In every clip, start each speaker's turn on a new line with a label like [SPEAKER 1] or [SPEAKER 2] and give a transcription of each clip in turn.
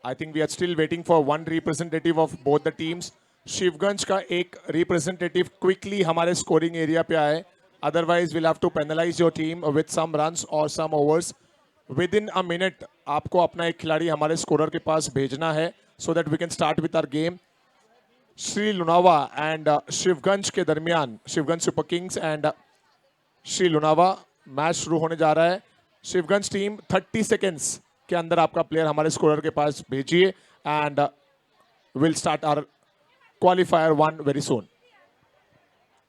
[SPEAKER 1] I think we are still waiting for one representative of both the teams. Shivganj का एक representative quickly हमारे scoring area पे आए. Otherwise, we'll have to penalize your team with some runs or some overs. Within a minute, आपको अपना एक खिलाड़ी हमारे scorer के पास भेजना है, so that we can start with our game. Shri Lunawa and Shivganj के दरमियान, Shivganj super Kings and Shri Lunawa match शुरू होने जा रहा है. शिवगंज टीम 30 सेकेंड्स के अंदर आपका प्लेयर हमारे स्कोरर के पास भेजिए and will start our qualifier 1 very soon.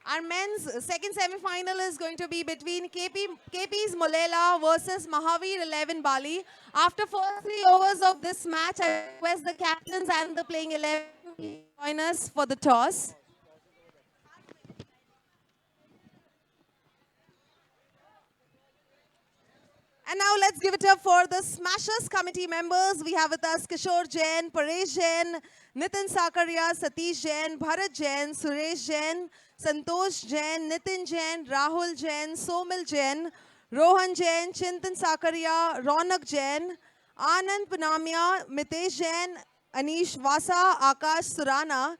[SPEAKER 2] Our men's second semi-final is going to be between KP's Molela versus Mahavir 11 Bali. After first 3 overs of this match, I request the captains and the playing 11 to join us for the toss. And now let's give it up for the Smashers committee members. We have with us Kishore Jain, Paresh Jain, Nitin Sakaria, Satish Jain, Bharat Jain, Suresh Jain, Santosh Jain, Nitin Jain, Rahul Jain, Somil Jain, Rohan Jain, Chintan Sakaria, Ronak Jain, Anand Punamia, Mitesh Jain, Anish Vasa, Akash Surana,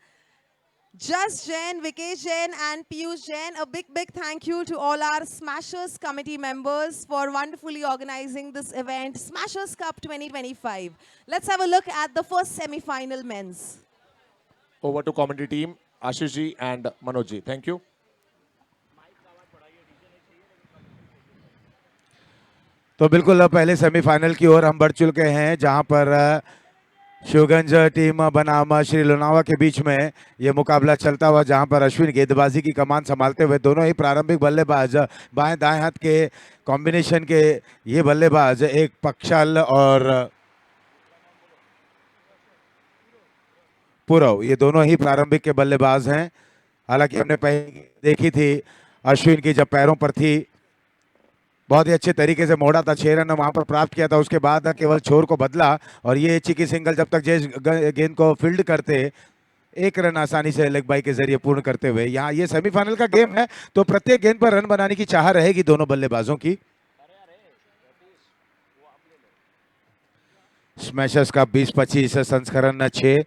[SPEAKER 2] Just Jain, Vikesh Jain and Piyush Jain. A big thank you to all our Smashers committee members for wonderfully organizing this event, Smashers Cup 2025. Let's have a look at the first semi-final men's.
[SPEAKER 1] Over to commentary team, Ashish ji and Manoj ji. Thank you.
[SPEAKER 3] तो बिल्कुल पहले semifinal की ओर हम बढ़ चुके हैं, जहां पर शिवगंज टीम बनाम श्री लोनावा के बीच में ये मुकाबला चलता हुआ, जहां पर अश्विन गेंदबाजी की कमान संभालते हुए, दोनों ही प्रारंभिक बल्लेबाज बाएं दाएं हाथ के कॉम्बिनेशन के ये बल्लेबाज, एक पक्षाल और पूरव, ये दोनों ही प्रारंभिक के बल्लेबाज हैं. हालांकि हमने पहले देखी थी अश्विन की, जब पैरों पर थी, बहुत ही अच्छे तरीके से मोड़ा था, 6 रन वहां पर प्राप्त किया था. उसके बाद केवल छोर को बदला और ये चिकी सिंगल जब तक जैस गेंद को फील्ड करते 1 रन आसानी से लेग बाई के जरिए पूर्ण करते हुए. यहाँ ये सेमीफाइनल का गेम है, तो प्रत्येक गेंद पर रन बनाने की चाह रहेगी दोनों बल्लेबाजों की. स्मैशर्स का 20-25 संस्करण 6,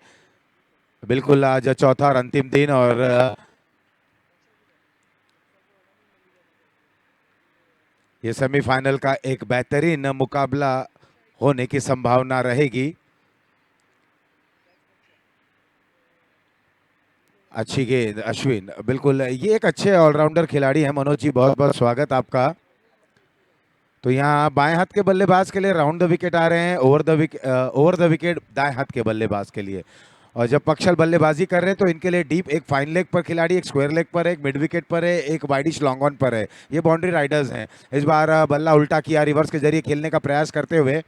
[SPEAKER 3] बिल्कुल आज चौथा और अंतिम दिन, और ये सेमीफाइनल का एक बेहतरीन मुकाबला होने की संभावना रहेगी. अच्छी गेंद अश्विन, बिल्कुल ये एक अच्छे ऑलराउंडर खिलाड़ी हैं. मनोज जी, बहुत बहुत स्वागत आपका. तो यहाँ बाएं हाथ के बल्लेबाज के लिए राउंड द विकेट आ रहे हैं, ओवर द विकेट दाएं हाथ के बल्लेबाज के लिए. और जब पक्षल बल्लेबाजी कर रहे हैं तो इनके लिए डीप एक फाइन लेग पर खिलाड़ी, एक स्क्वायर लेग पर है, एक मिड विकेट पर है, एक वाइडिश लॉन्ग ऑन पर है. ये बाउंड्री राइडर्स हैं. इस बार बल्ला उल्टा किया, रिवर्स के जरिए खेलने का प्रयास करते हुए.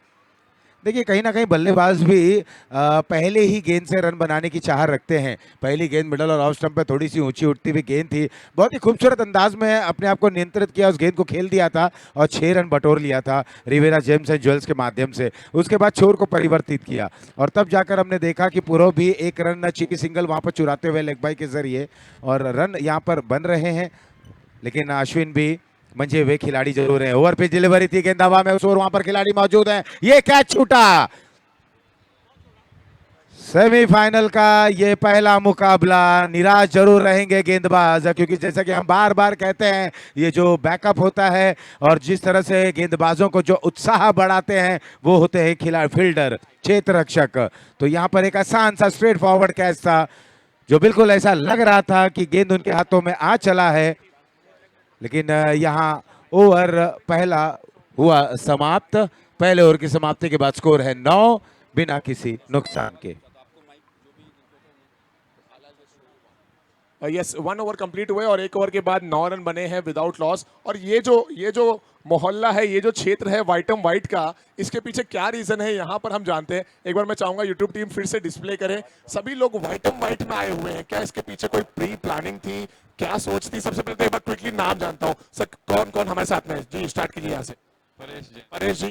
[SPEAKER 3] देखिए कहीं ना कहीं बल्लेबाज भी पहले ही गेंद से रन बनाने की चाह रखते हैं. पहली गेंद मिडल और ऑफ स्टंप पे थोड़ी सी ऊंची उठती हुई गेंद थी, बहुत ही खूबसूरत अंदाज में अपने आप को नियंत्रित किया, उस गेंद को खेल दिया था और 6 रन बटोर लिया था रिवेरा जेम्स एंड ज्वेल्स के माध्यम से. उसके बाद छोर को परिवर्तित किया और तब जाकर हमने देखा कि पूरव भी 1 रन चिकी सिंगल वहाँ पर चुराते हुए लेग बाई के जरिए, और रन यहाँ पर बन रहे हैं. लेकिन अश्विन भी मंजे हुए खिलाड़ी जरूर है. ओवर पिच डिलीवरी थी, गेंद हवा में, उस ओर वहां पर खिलाड़ी मौजूद है, ये कैच छूटा. सेमीफाइनल का ये पहला मुकाबला. निराश जरूर रहेंगे गेंदबाज, क्योंकि जैसा कि हम बार बार कहते हैं, ये जो बैकअप होता है और जिस तरह से गेंदबाजों को जो उत्साह बढ़ाते हैं वो होते हैं खिलाड़ी, फील्डर, क्षेत्र रक्षक. तो यहाँ पर एक आसान सा स्ट्रेट फॉरवर्ड कैच था, जो बिल्कुल ऐसा लग रहा था कि गेंद उनके हाथों में आ चला है. लेकिन यहाँ ओवर पहला हुआ समाप्त. पहले ओवर की समाप्ति के बाद स्कोर है 9 बिना किसी नुकसान के.
[SPEAKER 1] यस, 1 ओवर कंप्लीट हुए और 1 ओवर के बाद 9 रन बने हैं विदाउट लॉस. और ये जो मोहल्ला है, ये जो क्षेत्र है वाइटम वाइट का, इसके पीछे क्या रीजन है यहाँ पर हम जानते हैं. एक बार मैं चाहूंगा यूट्यूब टीम फिर से डिस्प्ले करें. सभी लोग वाइटम वाइट में आए हुए हैं, क्या इसके पीछे कोई प्री प्लानिंग थी, क्या सोच थी? सबसे पहले तो एक बार क्विकली नाम जानता हूँ सर, कौन कौन हमारे साथ में जी. स्टार्ट कीजिए यहाँ से. परेश जी,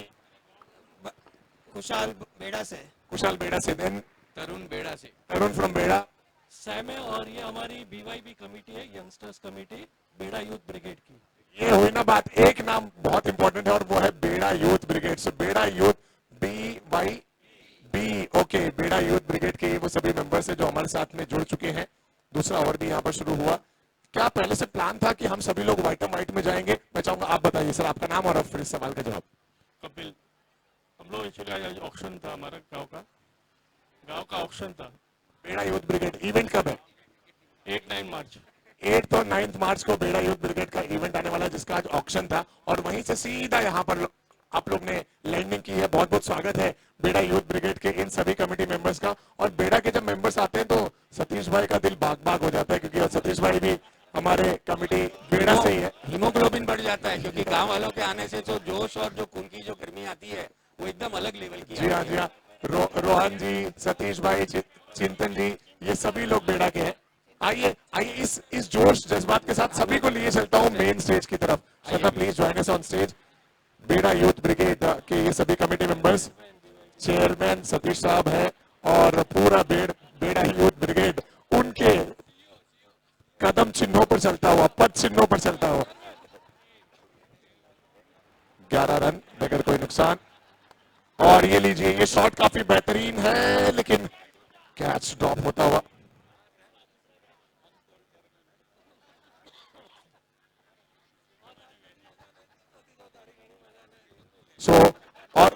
[SPEAKER 4] कुशाल बेड़ा से.
[SPEAKER 1] कुशाल बेड़ा से. देन
[SPEAKER 4] तरुण बेड़ा से.
[SPEAKER 1] तरुण फ्रॉम बेड़ा.
[SPEAKER 4] सैम है, और ये हमारी BYB कमेटी है, यंगस्टर्स कमेटी, बेड़ा यूथ ब्रिगेड की.
[SPEAKER 1] ये हुई ना बात. एक नाम बहुत इंपॉर्टेंट है और वो है बेड़ा यूथ ब्रिगेड. से बेड़ा यूथ BYB. ओके, हमारे साथ में जुड़ चुके हैं। दूसरा ओवर भी यहाँ पर शुरू हुआ। क्या पहले से प्लान था कि हम सभी लोग व्हाइट एंड व्हाइट में जाएंगे? मैं चाहूंगा आप बताइए सर, आपका नाम और अब फिर इस सवाल का जवाब।
[SPEAKER 4] कपिल, हम लोग एक्चुअली आज ऑक्शन था, हमारा गांव का ऑक्शन था।
[SPEAKER 1] बेड़ा यूथ ब्रिगेड इवेंट कब है?
[SPEAKER 4] 8-9 मार्च।
[SPEAKER 1] 8 और 9 मार्च को बेड़ा यूथ ब्रिगेड का इवेंट आने वाला है, जिसका आज ऑक्शन था, और वहीं से सीधा यहाँ पर आप लोग ने लैंडिंग की है। बहुत बहुत स्वागत है बेड़ा यूथ ब्रिगेड के इन सभी कमेटी मेंबर्स का। और बेड़ा के जब मेंबर्स आते हैं तो सतीश भाई का दिल बाग बाग हो जाता है, क्योंकि सतीश भाई भी हमारे कमेटी बेड़ा से ही है।
[SPEAKER 5] हीमोग्लोबिन बढ़ जाता है, क्योंकि गांव वालों के आने से जो जोश और जो खून की जो गर्मी आती है वो एकदम अलग लेवल की
[SPEAKER 1] जी हाँ, जी हाँ। रोहन जी, सतीश भाई, चिंतन जी, ये सभी लोग बेड़ा के हैं। आइए आइए, इस जोश जज्बात के साथ सभी को लिए चलता हूँ मेन स्टेज की तरफ। Shraddha, please join us on stage. बेड़ा यूथ ब्रिगेड के ये सभी कमेटी मेंबर्स, चेयरमैन सतीश साहब है, और पूरा बेड़ा यूथ ब्रिगेड उनके कदम चिन्हों पर चलता हुआ, पद चिन्हों पर चलता हुआ। 11 रन बगैर कोई नुकसान। और ये लीजिए, ये शॉट काफी बेहतरीन है, लेकिन कैच ड्रॉप होता हुआ।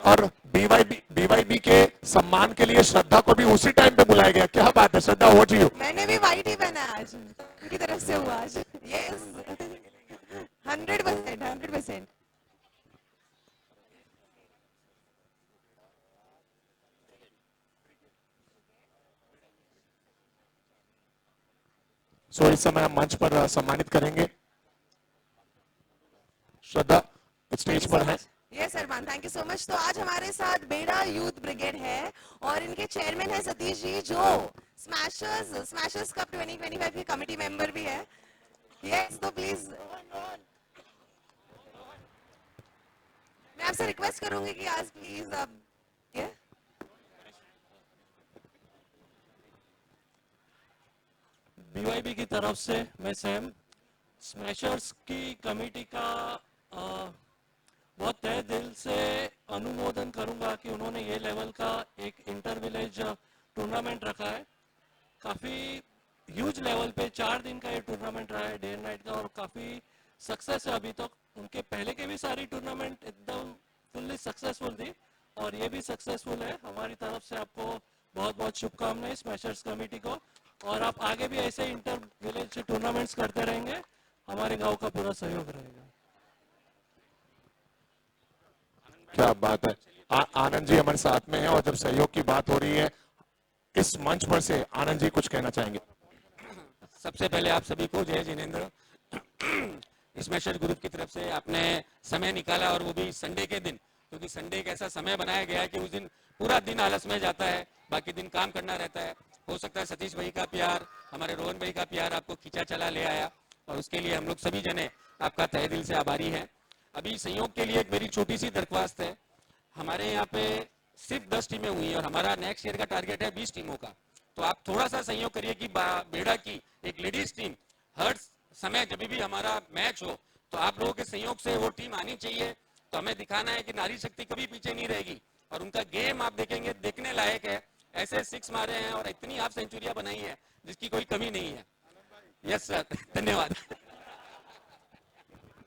[SPEAKER 1] और बीवाईबी के सम्मान के लिए श्रद्धा को भी उसी टाइम पे बुलाया गया। क्या बात है श्रद्धा, वो जी।
[SPEAKER 2] मैंने भी व्हाइट ही पहना है आज, उनकी तरफ से हुआ आज। यस, 100%, 100%।
[SPEAKER 1] सो इस समय हम मंच पर सम्मानित करेंगे। श्रद्धा स्टेज पर है।
[SPEAKER 2] Yes Arman, thank you so much. तो आज हमारे साथ बेड़ा यूथ ब्रिगेड है और इनके चेयरमैन है सतीश जी, जो स्मैशर्स कप 2025 के कमेटी मेंबर भी है। यस, तो प्लीज मैं आपसे रिक्वेस्ट करूंगी कि आज प्लीज आप
[SPEAKER 4] बीवाईबी की तरफ से मैं सैम स्मैशर्स की कमेटी का बहुत तहे दिल से अनुमोदन करूंगा कि उन्होंने ये लेवल का एक इंटर विलेज टूर्नामेंट रखा है। काफी ह्यूज लेवल पे 4 दिन का ये टूर्नामेंट रहा है, डे एंड नाइट का, और काफी सक्सेस है अभी तक। उनके पहले के भी सारी टूर्नामेंट एकदम फुल्ली सक्सेसफुल थी, और ये भी सक्सेसफुल है। हमारी तरफ से आपको बहुत बहुत शुभकामनाएं स्मैशर्स कमेटी को, और आप आगे भी ऐसे इंटर विलेज टूर्नामेंट्स करते रहेंगे, हमारे गांव का पूरा सहयोग रहेगा।
[SPEAKER 1] क्या बात है। आनंद जी हमारे साथ में है, और जब सहयोग की बात हो रही है इस मंच पर से, आनंद जी कुछ कहना चाहेंगे?
[SPEAKER 5] सबसे पहले आप सभी को जय जिनेंद्र। स्मैशर ग्रुप की तरफ से आपने समय निकाला, और वो भी संडे के दिन, क्योंकि संडे एक ऐसा समय बनाया गया है कि उस दिन पूरा दिन आलस में जाता है, बाकी दिन काम करना रहता है। हो सकता है सतीश भाई का प्यार, हमारे रोहन भाई का प्यार आपको खींचा चला ले आया, और उसके लिए हम लोग सभी जने आपका तहे दिल से आभारी हैं। अभी संयोग के लिए एक मेरी छोटी सी दरख्वास्त है। हमारे यहाँ पे सिर्फ 10 टीमें हुई हैं, और हमारा नेक्स्ट ईयर का टारगेट है 20 टीमों का। तो आप थोड़ा सा सहयोग करिए कि बेड़ा की एक लेडीज टीम हर समय जब भी हमारा मैच हो तो आप लोगों के सहयोग से वो टीम आनी चाहिए। तो हमें दिखाना है कि नारी शक्ति कभी पीछे नहीं रहेगी, और उनका गेम आप देखेंगे देखने लायक है। ऐसे 6 मारे हैं और इतनी आप सेंचुरियां बनाई है जिसकी कोई कमी नहीं है। यस सर, धन्यवाद।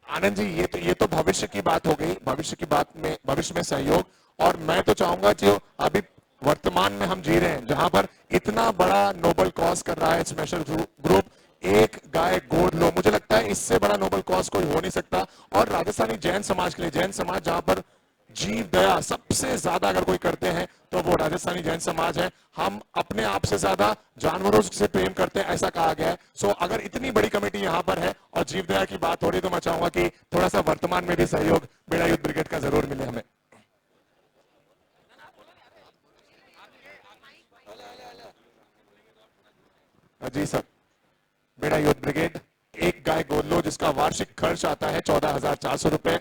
[SPEAKER 1] आनंद जी, ये तो भविष्य की बात हो गई, भविष्य में सहयोग। और मैं तो चाहूंगा जो अभी वर्तमान में हम जी रहे हैं, जहां पर इतना बड़ा नोबल कॉज कर रहा है स्मैशर ग्रुप, एक गाय गोद लो, मुझे लगता है इससे बड़ा नोबल कॉज कोई हो नहीं सकता। और राजस्थानी जैन समाज के लिए, जैन समाज जहां पर जीव दया सबसे ज्यादा अगर कोई करते हैं तो वो राजस्थानी जैन समाज है। हम अपने आप से ज्यादा जानवरों से प्रेम करते हैं, ऐसा कहा गया है। सो अगर इतनी बड़ी कमेटी यहाँ पर है और जीव दया की बात हो रही है, तो मैं चाहूंगा कि थोड़ा सा वर्तमान में भी सहयोग बेड़ा यूथ ब्रिगेड का जरूर मिले हमें। जी सर। बेड़ा यूथ ब्रिगेड, एक गाय गोद लो, जिसका वार्षिक खर्च आता है 14,400 रुपए,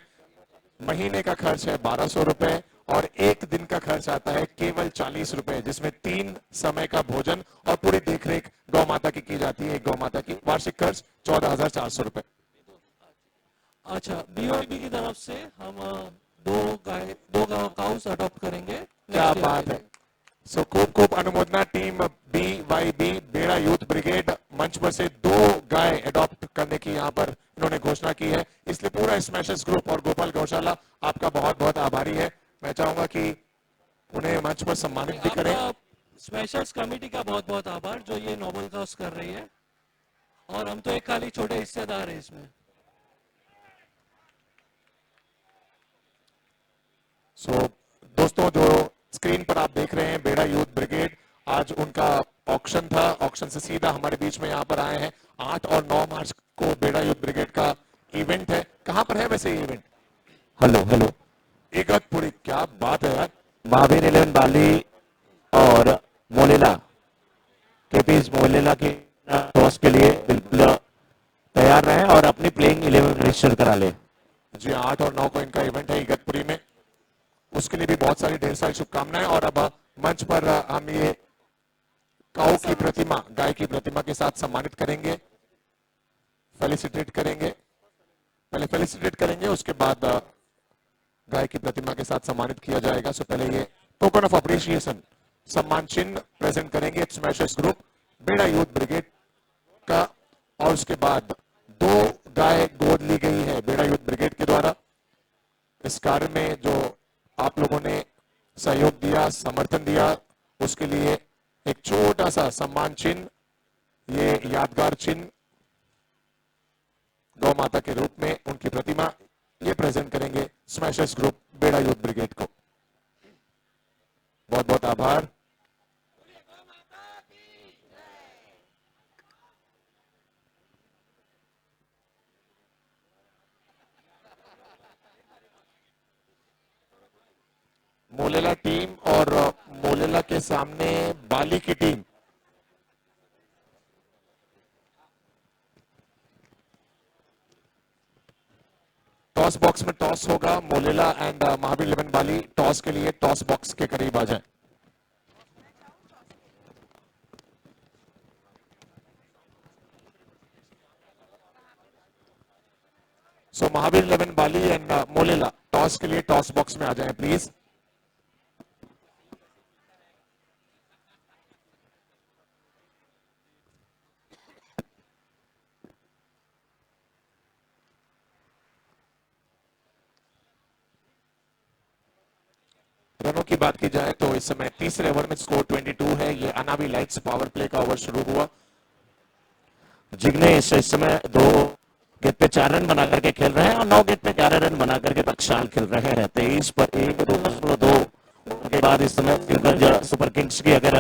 [SPEAKER 1] महीने का खर्च है 1200 रुपए, और एक दिन का खर्च आता है केवल 40 रुपए, जिसमें 3 समय का भोजन और पूरी देखरेख गौ माता की जाती है। गौ माता की वार्षिक खर्च 14,400 रुपए।
[SPEAKER 4] अच्छा, बीवाईबी की तरफ से हम दो काउस अडॉप्ट करेंगे।
[SPEAKER 1] क्या बात है, सो खूब खूब अनुमोदना टीम BYB बेड़ा यूथ ब्रिगेड मंच पर से 2 गाय अडॉप्ट करने की यहाँ पर इन्होंने घोषणा की है, इसलिए पूरा स्मैशर्स ग्रुप और गोपाल गौशाला आपका बहुत बहुत आभारी है। मैं चाहूंगा कि उन्हें मंच पर सम्मानित भी करें।
[SPEAKER 4] आपका स्मैशर्स कमेटी का बहुत बहुत आभार जो ये नोबल कॉज कर रही है, और हम तो एक खाली छोटे हिस्सेदार हैं इसमें।
[SPEAKER 1] सो दोस्तों, जो स्क्रीन पर आप देख रहे हैं बेड़ा यूथ ब्रिगेड, आज उनका ऑक्शन था, ऑक्शन से सीधा हमारे बीच में यहाँ पर आए हैं। 8 और 9 मार्च को बेड़ा यूथ ब्रिगेड का इवेंट है। कहाँ पर है वैसे ये इवेंट?
[SPEAKER 6] हेलो हेलो,
[SPEAKER 1] इगतपुरी, क्या बात है यार।
[SPEAKER 6] महावीर 11 बाली और मोलेला के पीस मोलेला के टॉस के लिए बिल्कुल तैयार रहें और अपनी प्लेइंग 11 रजिस्टर करा ले।
[SPEAKER 1] जी, 8 और 9 को इनका इवेंट है इगतपुरी में, उसके लिए भी बहुत सारी ढेर सारी शुभकामनाएं। और अब मंच पर हम ये काऊ की प्रतिमा, गाय की प्रतिमा के साथ सम्मानित करेंगे, फेलिसिटेट करेंगे। पहले फेलिसिटेट करेंगे, उसके बाद गाय की प्रतिमा के साथ सम्मानित किया जाएगा। सो पहले ये टोकन ऑफ अप्रिशिएशन सम्मान चिन्ह प्रेजेंट करेंगे स्मैशर्स ग्रुप बेड़ा यूथ ब्रिगेड का, और उसके बाद 2 गाय गोद ली गई है बेड़ा यूथ ब्रिगेड के द्वारा। इस कार्य में जो आप लोगों ने सहयोग दिया, समर्थन दिया, उसके लिए एक छोटा सा सम्मान चिन्ह, ये यादगार चिन्ह गौ माता के रूप में उनकी प्रतिमा, ये प्रेजेंट करेंगे स्मैशर्स ग्रुप बेड़ा यूथ ब्रिगेड को। बहुत बहुत आभार। मोलेला टीम और मोलेला के सामने बाली की टीम। टॉस बॉक्स में टॉस होगा। Molela and Mahavir 11 Bali toss के लिए टॉस बॉक्स के करीब आ जाए। सो महावीर 11 बाली एंड मोलेला टॉस के लिए टॉस बॉक्स में आ जाएं प्लीज। रनों की बात की जाए तो इस समय तीसरे ओवर में स्कोर 22 है। ये अनावी लाइट्स पावर प्ले का ओवर शुरू हुआ।
[SPEAKER 6] जिग्नेश इस समय 2 गेंद पे 4 रन बना करके खेल रहे हैं और 9 गेंद पे 11 रन बना करके टकसाल खेल रहे हैं। 23 पर 1, 2.2 के बाद इस समय शिवगंज सुपर किंग्स की अगर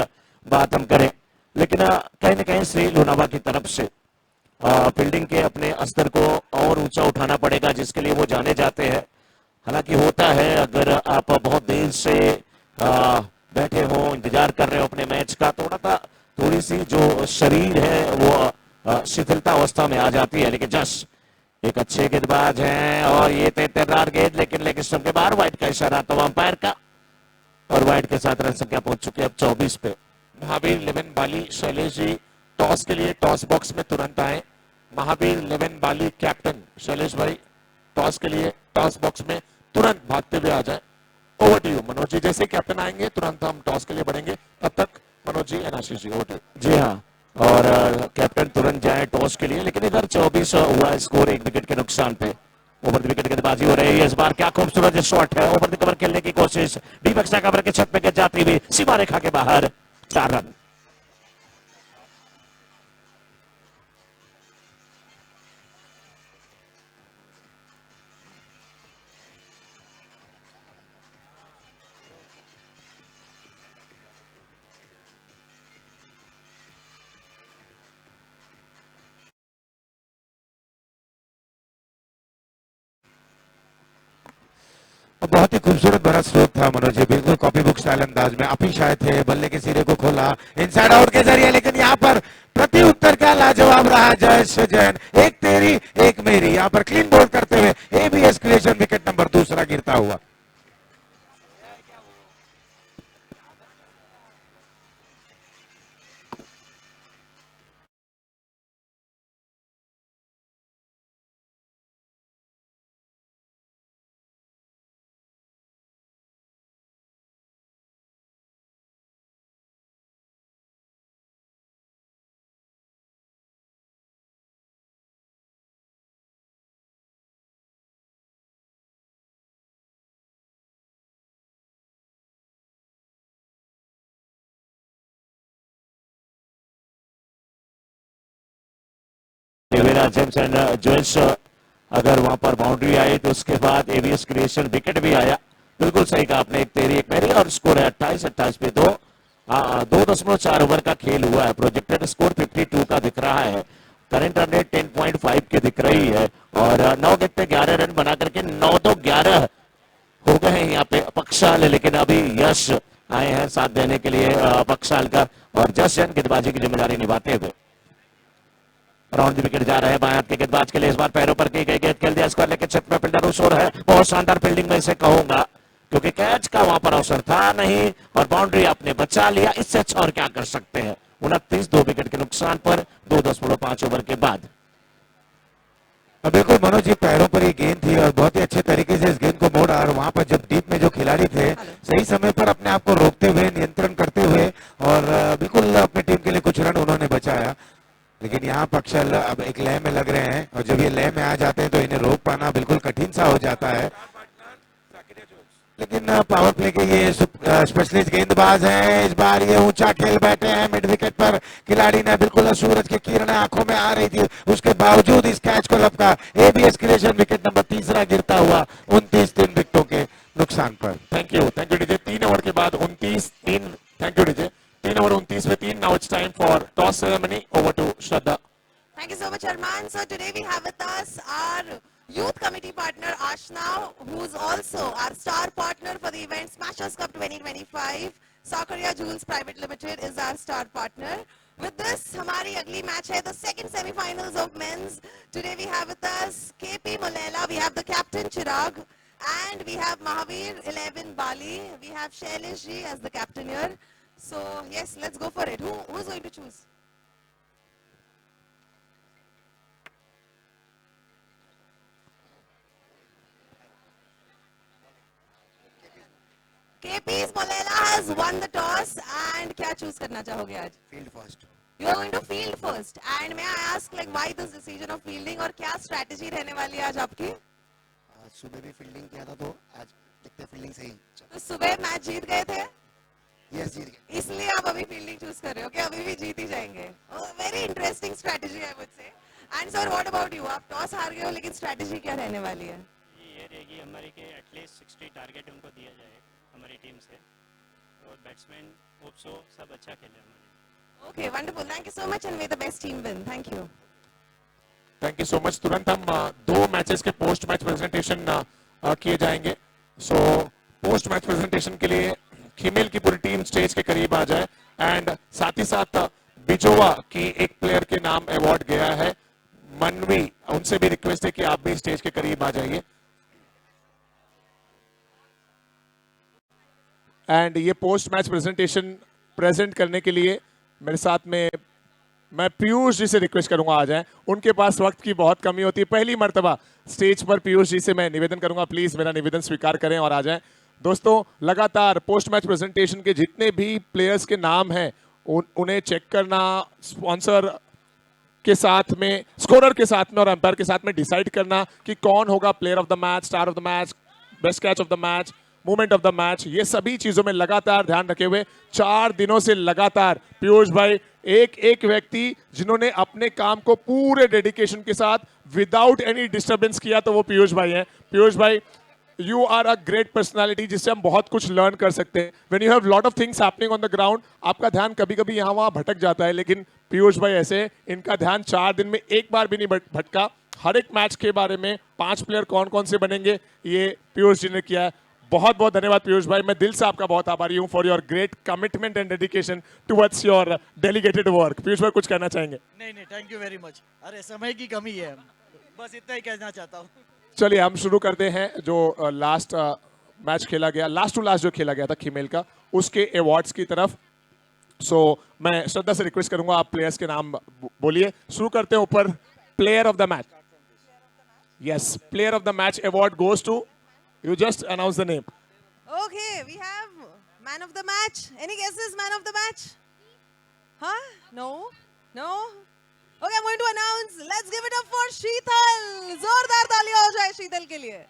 [SPEAKER 6] बात हम करें, लेकिन कहीं ना कहीं श्री लोनावा की तरफ से फील्डिंग के अपने स्तर को और ऊंचा उठाना पड़ेगा, जिसके लिए वो जाने जाते हैं। हालांकि होता है, अगर आप बहुत देर से बैठे हो, इंतजार कर रहे हो अपने मैच का, थोड़ी सी जो शरीर है वो शिथिलता अवस्था में आ जाती है। लेकिन जस एक अच्छे गेंदबाज हैं और ये तेज गेंद, लेकिन लेग स्टंप के बाहर वाइड का इशारा तो अंपायर का, और वाइड के साथ रन संख्या पहुंच चुकी है अब 24 पे।
[SPEAKER 1] महावीर 11 बाली शैलेश जी टॉस के लिए टॉस बॉक्स में तुरंत आए। महावीर 11 बाली कैप्टन शैलेश भाई टॉस के लिए टॉस बॉक्स में तुरंत भागते हुए आ जाए। Over to you Manoj ji, जैसे कैप्टन आएंगे तुरंत हम टॉस के लिए बढ़ेंगे। तब तक Manoj ji and Ashish ji, over to you.
[SPEAKER 6] जी हाँ, और कैप्टन तुरंत जाए टॉस के लिए, लेकिन इधर 24 हुआ स्कोर 1 विकेट के नुकसान पे। ओवर द विकेट गेंदबाजी हो रही है इस बार। क्या खूबसूरत शॉट है, ओवर द कवर खेलने की कोशिश, डी बक्सा कवर के छत पे गिर जाती हुई सीमा रेखा के बाहर, 4 रन।
[SPEAKER 3] बहुत ही खूबसूरत भरा स्ट्रोक था मनोज जी, बिल्कुल कॉपी बुक स्टाइल अंदाज में। आप ही शायद थे, बल्ले के सिरे को खोला इनसाइड आउट के जरिए, लेकिन यहाँ पर प्रति उत्तर का लाजवाब रहा जयेश जैन। एक तेरी एक मेरी, यहाँ पर क्लीन बोल्ड करते हुए एबीएस क्रिएशन विकेट नंबर 2 गिरता हुआ।
[SPEAKER 6] लिवेरा जेम्स एंड जोइस अगर वहां पर बाउंड्री आई तो उसके बाद एवीएस क्रिएशन विकेट भी आया। बिल्कुल सही कहा आपने, एक तेरी एक मेरी, और स्कोर है 28 पे 2। 2.4 ओवर का खेल हुआ है। प्रोजेक्टेड स्कोर 52 का दिख रहा है। करंट रन रेट 10.5 की दिख रही है और 9 गेंद पे 11 रन बना करके 9-2-11 हो गए हैं यहाँ पे पक्षाल, लेकिन अभी यश आए हैं साथ देने के लिए पक्षाल का, और जस जैन गेंदबाजी की जिम्मेदारी निभाते हुए राउंड द विकेट जा रहे हैं। बाएं हाथ के गेंदबाज के लिए इस बार पैरों पर की गई गेंद खेल दिया स्क्वायर, लेकिन छत में फील्डर उशोर है। बहुत शानदार फील्डिंग में इसे कहूंगा, क्योंकि कैच का वहां पर अवसर था नहीं और बाउंड्री आपने बचा लिया। इससे अच्छा और क्या कर सकते हैं। 29 2 विकेट के नुकसान पर 2.5 ओवर के बाद।
[SPEAKER 3] बिल्कुल मनोज जी, पैरों पर ये गेंद थी और बहुत ही अच्छे तरीके से इस गेंद को मोड़ा, और वहां पर जब डीप में जो खिलाड़ी थे सही समय पर अपने आप को रोकते हुए, नियंत्रण करते हुए, और बिल्कुल अपनी टीम के लिए कुछ रन उन्होंने बचाया। लेकिन यहाँ पक्षल अब एक लय में लग रहे हैं, और जब ये लय में आ जाते हैं तो इन्हें रोक पाना बिल्कुल कठिन सा हो जाता है। लेकिन पावर प्ले के ये स्पेशलिस्ट गेंदबाज हैं। इस बार ये ऊंचा खेल बैठे हैं मिड विकेट पर। खिलाड़ी ने बिल्कुल सूरज की किरणें आंखों में आ रही थी, उसके बावजूद इस कैच को लपका। एबीएस क्रिएशन विकेट नंबर 3 गिरता हुआ 29 3 विकेटों के नुकसान पर।
[SPEAKER 1] Thank you DJ. 3 ओवर के बाद 29-3। Thank you DJ. 3 ओवर 29 में 3। Now it's time for toss ceremony. Over to Shraddha.
[SPEAKER 2] Thank you so much, Arman. So today we have with us our youth committee partner Ashna, who's also our star partner for the event Smashers Cup 2025. Sakarya Jewels Private Limited is our star partner. With this, हमारी अगली match है the second semi-finals of men's. Today we have with us KP Mulela. We have the captain Chirag, and we have Mahavir 11 Bali. We have Shailesh ji as the captain here. So yes, let's go for it. Who's going to choose? KP's Mulela has won the toss, and क्या choose करना चाहोगे आज?
[SPEAKER 7] Field first.
[SPEAKER 2] You are going to field first, and may I ask like why this decision of fielding और क्या strategy रहने वाली है आज आपकी?
[SPEAKER 7] आज सुबह भी फील्डिंग किया था, तो आज देखते फील्डिंग से ही।
[SPEAKER 2] तो सुबह मैच जीत गए थे,
[SPEAKER 7] यस जीत गए।
[SPEAKER 2] इसलिए आप अभी फील्डिंग चूज कर रहे हो कि अभी भी जीत ही जाएंगे? Very interesting strategy I would say. And sir what about you? आप टॉस हार गए हो, लेकिन स्ट्रेटेजी क्या रहने वाली है?
[SPEAKER 8] ये रहेगी हमारी के एटलीस्ट 60 टारगेट उनको दिया जाए हमारी टीम से, और बैट्समैन होप सो सब अच्छा खेले हमारे।
[SPEAKER 2] Okay, wonderful. Thank you so much, and may the best team win. Thank you.
[SPEAKER 1] Thank you so much. तुरंत हम 2 मैचेस के पोस्ट मैच प्रेजेंटेशन किए जाएंगे। सो पोस्ट मैच प्रेजेंटेशन के लिए खीमेल की पूरी टीम स्टेज के करीब आ जाए, एंड साथ ही साथ बिजोवा की एक प्लेयर के नाम अवार्ड गया है मनवी, उनसे भी रिक्वेस्ट है कि आप भी स्टेज के करीब आ जाइए। एंड ये पोस्ट मैच प्रेजेंटेशन प्रेजेंट करने के लिए मेरे साथ में मैं पीयूष जी से रिक्वेस्ट करूंगा आ जाएं। उनके पास वक्त की बहुत कमी होती है। पहली मर्तबा स्टेज पर पीयूष जी से मैं निवेदन करूंगा, प्लीज मेरा निवेदन स्वीकार करें और आ जाएं। दोस्तों, लगातार पोस्ट मैच प्रेजेंटेशन के जितने भी प्लेयर्स के नाम हैं उन्हें चेक करना, स्पॉन्सर के साथ में, स्कोरर के साथ में और अंपायर के साथ में डिसाइड करना कि कौन होगा player of the match, star of the match, best catch of the match, movement of the match, ये सभी चीजों में लगातार ध्यान रखे हुए 4 दिनों से लगातार पीयूष भाई एक व्यक्ति जिन्होंने अपने काम को पूरे डेडिकेशन के साथ विदाउट एनी डिस्टर्बेंस किया, तो वो पीयूष भाई हैं। पीयूष भाई, you are a great personality जिससे हम बहुत कुछ लर्न कर सकते हैं। When you have lot of things happening on the ground, आपका ध्यान कभी कभी यहाँ वहाँ भटक जाता है, लेकिन पीयूष भाई ऐसे, इनका ध्यान 4 दिन में एक बार भी नहीं भटका। हर एक मैच के बारे में 5 प्लेयर कौन कौन से बनेंगे ये पीयूष जी ने किया है। बहुत बहुत धन्यवाद पीयूष भाई, मैं दिल से आपका बहुत आभारी हूं for your great commitment and dedication towards your delegated work. Piyush भाई कुछ कहना चाहेंगे?
[SPEAKER 9] नहीं, थैंक यू वेरी मच। अरे समय की कमी है, बस इतना ही कहना चाहता हूँ।
[SPEAKER 1] चलिए हम शुरू करते हैं। जो लास्ट मैच खेला गया, लास्ट टू लास्ट जो खेला गया था खीमेल का, उसके अवार्ड्स की तरफ। सो मैं श्रद्धा से रिक्वेस्ट करूंगा आप प्लेयर्स के नाम बोलिए। शुरू करते हैं ऊपर, player of the match. Yes, player of the match award goes to, you just announce the name.
[SPEAKER 2] Okay, we have man of the match. Any guesses, man of the match? Huh? No? Okay, I'm going to announce. Let's give it up for Sheetal. जोरदार तालियां हो जाए शीतल के लिए।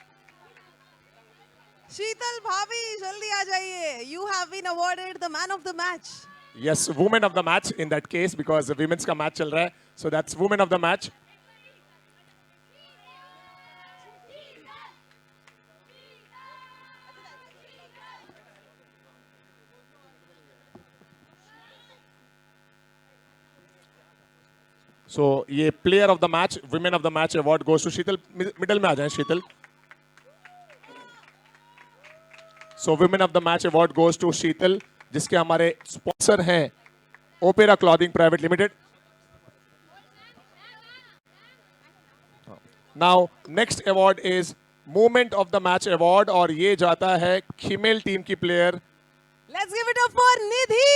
[SPEAKER 2] शीतल भाभी जल्दी आ जाइए। You have been awarded the man of the match.
[SPEAKER 1] Yes, women of the match in that case, because women's का मैच चल रहा है, so that's women of the match. So ये player of the match, women of the match award goes to Sheetal. Middle में आ जाएं शीतल. So women of the match award goes to शीतल, जिसके हमारे sponsor हैं Opera Clothing Private Limited. Now next award is Movement of the Match award और ये जाता है female team की player.
[SPEAKER 2] Let's give it up for Nidhi.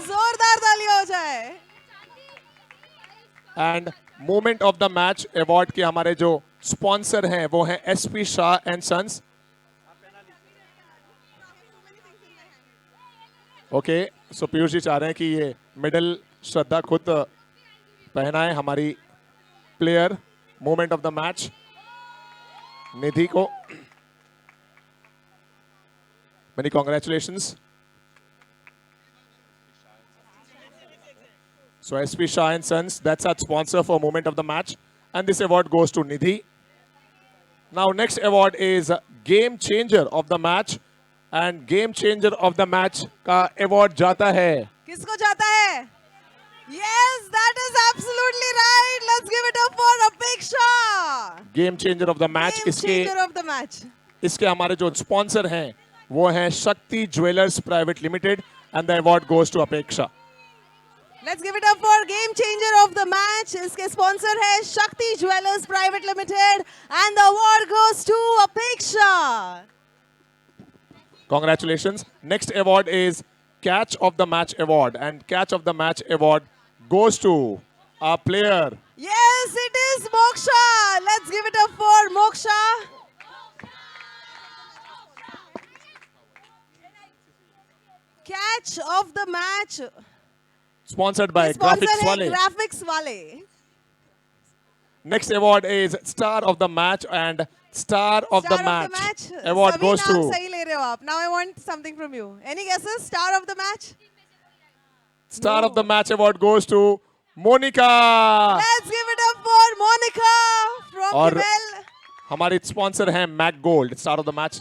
[SPEAKER 2] जोरदार तालियां हो जाए.
[SPEAKER 1] And moment of the match award के हमारे जो स्पॉन्सर हैं वो हैं SP Shah and sons. Okay, so Piyush ji चाह रहे हैं कि ये मेडल श्रद्धा खुद पहनाए हमारी player moment of the match Nidhi को. Many congratulations. So SP Shah and Sons, that's our sponsor for Moment of the Match. And this award goes to Nidhi. Now next award is Game Changer of the Match. And Game Changer of the Match का award जाता है.
[SPEAKER 2] किसको जाता है? Yes, that is absolutely right. Let's give it up for Apeksha.
[SPEAKER 1] Game Changer of the Match.
[SPEAKER 2] Game changer of the match.
[SPEAKER 1] इसके हमारे जो sponsor हैं वो हैं शक्ति Jewelers Private Limited. And the award goes to Apeksha.
[SPEAKER 2] Let's give it up for Game Changer of the Match. इसके sponsor है Shakti Jewelers Private Limited. And the award goes to Apeksha.
[SPEAKER 1] Congratulations. Next award is Catch of the Match award. And Catch of the Match award goes to our player.
[SPEAKER 2] Yes, it is Moksha. Let's give it up for Moksha. Catch of the Match.
[SPEAKER 1] Sponsored by
[SPEAKER 2] Sponsor
[SPEAKER 1] Graphics
[SPEAKER 2] है
[SPEAKER 1] Wale.
[SPEAKER 2] Graphics Wale.
[SPEAKER 1] Next award is Star of the Match and Star of the Match. Award
[SPEAKER 2] सभी
[SPEAKER 1] goes
[SPEAKER 2] नाम
[SPEAKER 1] to
[SPEAKER 2] सही ले रहे हो आप. Now I want something from you. Any guesses? Star of the match?
[SPEAKER 1] Star of the Match award goes to Monica.
[SPEAKER 2] Let's give it up for Monica from
[SPEAKER 1] और
[SPEAKER 2] Kimel.
[SPEAKER 1] हमारे sponsor हैं Mac Gold. Star of the Match.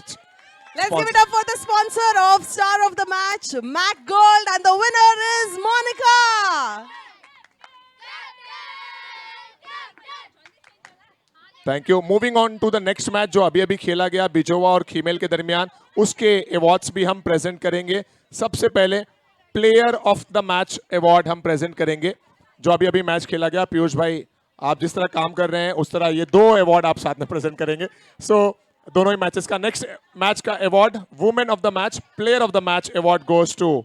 [SPEAKER 2] Let's give it up for the sponsor of Star of the Match, Mac Gold, and the winner is Monica.
[SPEAKER 1] Thank you. Moving on to the next match जो अभी अभी खेला गया बिजोवा और खीमेल के दरमियान, उसके awards भी हम प्रेजेंट करेंगे. सबसे पहले player of the match award हम प्रेजेंट करेंगे जो अभी अभी मैच खेला गया. पीयूष भाई, आप जिस तरह काम कर रहे हैं उस तरह ये दो अवार्ड आप साथ में प्रेजेंट करेंगे. सो दोनों ही मैचेस का नेक्स्ट मैच का award women of the match, player of the match award goes to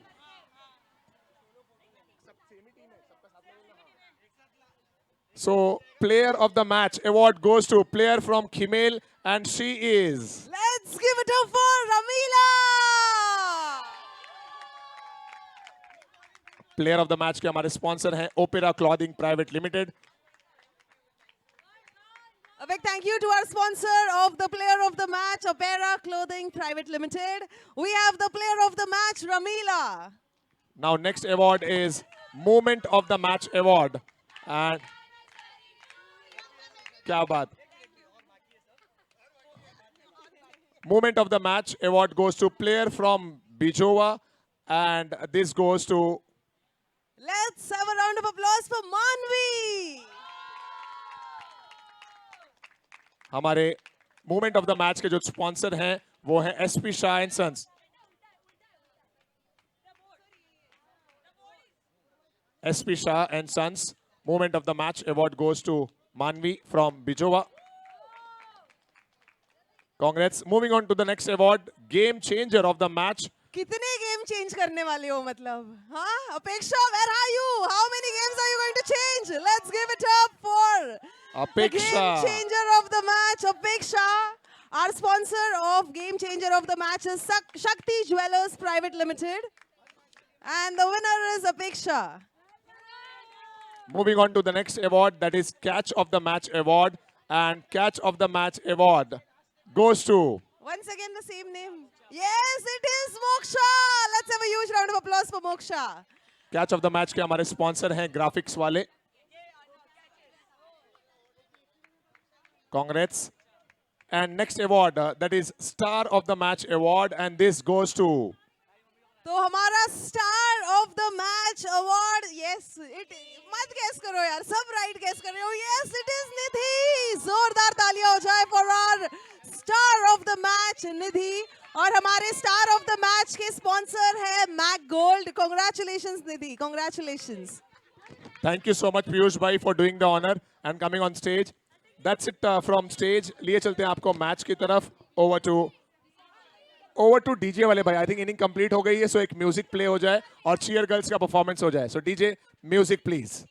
[SPEAKER 1] So, player of the match award goes to player from Khimel and she is.
[SPEAKER 2] Let's give it up for Ramila.
[SPEAKER 1] Player of the match के हमारे sponsor हैं Opera Clothing Private Limited.
[SPEAKER 2] A big thank you to our sponsor of the player of the match, Opera Clothing Private Limited. We have the player of the match, Ramila.
[SPEAKER 1] Now next award is Moment of the Match award. And क्या बात. Moment of the match award goes to player from Bijova and this goes to
[SPEAKER 2] Let's have a round of applause for Manvi.
[SPEAKER 1] हमारे Moment of the match के जो sponsor हैं वो हैं SP Shah and Sons. SP Shah and Sons Moment of the Match award goes to Manvi from Bijova. Congrats. Moving on to the next award, Game Changer of the Match.
[SPEAKER 2] कितने game change करने वाले हो मतलब? हाँ, अपेक्षा, where are you? How many games are you going to change? Let's give it up for the
[SPEAKER 1] Apeksha.
[SPEAKER 2] game changer of the match, Apeksha. Our sponsor of game changer of the match is Shakti Jewelers Private Limited, and the winner is Apeksha.
[SPEAKER 1] Moving on to the next award, that is Catch of the Match award, and Catch of the Match award goes to
[SPEAKER 2] Once again, the same name. Yes, it is Moksha. Let's have a huge round of applause for Moksha.
[SPEAKER 1] Catch of the Match के हमारे sponsor हैं Graphics वाले. Congrats. And next award, that is Star of the Match award, and this goes to
[SPEAKER 2] तो हमारा star of the match award, yes it, मत guess करो यार, सब राइट गेस कर रहे हो, यस इट इज निधि। जोरदार तालियां हो जाए for our star of the match Nidhi. और हमारे स्टार ऑफ द मैच के स्पॉन्सर है Mac Gold. Congratulations Nidhi, congratulations.
[SPEAKER 1] Thank you so much, Piyush bhai, for doing the honor and coming on stage. That's it from stage. लिए चलते हैं आपको match की तरफ. Over to DJ वाले भाई. I think इनिंग कंप्लीट हो गई है, so एक म्यूजिक प्ले हो जाए और चीयर गर्ल्स का परफॉर्मेंस हो जाए. So DJ, music please.